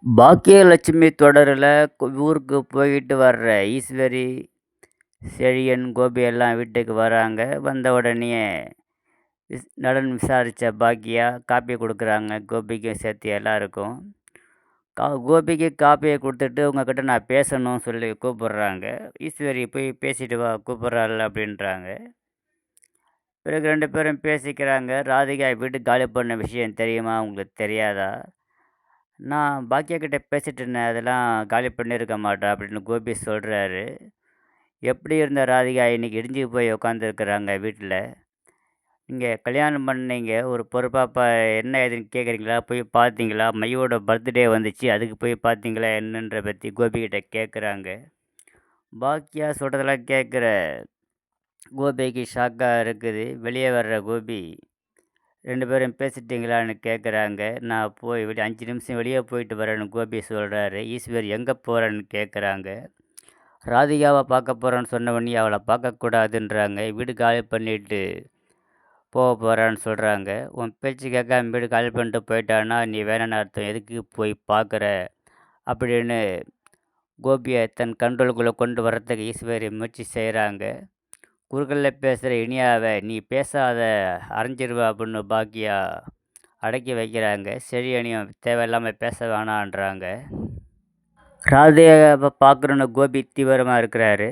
பாக்கியலட்சுமி தொடரில் ஊருக்கு போயிட்டு வர்ற ஈஸ்வரி, செழியன், கோபி எல்லாம் வீட்டுக்கு வராங்க. வந்த உடனேயே நலன் விசாரித்த பாக்கியா காப்பி கொடுக்குறாங்க. கோபிக்கும் சேர்த்து எல்லாருக்கும். கோபிக்கு காப்பியை கொடுத்துட்டு உங்ககிட்ட நான் பேசணும்னு சொல்லி கூப்பிடுறாங்க. ஈஸ்வரி போய் பேசிட்டு வா கூப்பிட்றாள் அப்படின்றாங்க. பிறகு 2 பேரும் பேசிக்கிறாங்க. ராதிகா வீடு காலி பண்ண விஷயம் தெரியுமா? உங்களுக்கு தெரியாதா? நான் பாக்கியா கிட்ட பேசிட்டு இருந்தேன். அதெல்லாம் காலி பண்ணியிருக்க மாட்டா அப்படின்னு கோபி சொல்கிறாரு. எப்படி இருந்த ராதிகா இன்னைக்கு இடிஞ்சு போய் உட்காந்துருக்குறாங்க வீட்டில். நீங்கள் கல்யாணம் பண்ணீங்க, ஒரு பொறுப்பாக என்ன ஏதுன்னு கேட்குறீங்களா? போய் பார்த்தீங்களா? மையோட பர்த்டே வந்துச்சு, அதுக்கு போய் பார்த்தீங்களா என்னன்ற பற்றி கோபிக்கிட்ட கேட்குறாங்க. பாக்கியா சொல்கிறதெல்லாம் கேட்குற கோபிக்கு ஷாக்காக இருக்குது. வெளியே வர்ற கோபி 2 பேரும் பேசிட்டீங்களான்னு கேட்குறாங்க. நான் போய் 5 நிமிஷம் வெளியே போயிட்டு வரேன்னு கோபி சொல்கிறாரு. ஈஸ்வர் எங்கே போகிறேன்னு கேட்குறாங்க. ராதிகாவை பார்க்க போகிறேன்னு சொன்ன உடனே அவளை பார்க்கக்கூடாதுன்றாங்க. வீடு காலி பண்ணிட்டு போக போகிறான்னு சொல்கிறாங்க. உன் பேச்சு கேட்காம வீடு காலி பண்ணிட்டு போயிட்டான்னா நீ வேணும்னு அர்த்தம். எதுக்கு போய் பார்க்குற அப்படின்னு கோபியை தன் கண்ட்ரோலுக்குள்ளே கொண்டு வரத்துக்கு ஈஸ்வரி முயற்சி செய்கிறாங்க. குறுக்கல்ல பேசுகிற இனியாவை நீ பேசாத, அரைஞ்சிருவா அப்படின்னு பாக்கியா அடக்கி வைக்கிறாங்க. செழியனையும் தேவையில்லாமல் பேச வேணான்றாங்க. ராதிகாவை பார்க்குறோன்னு கோபி தீவிரமாக இருக்கிறாரு.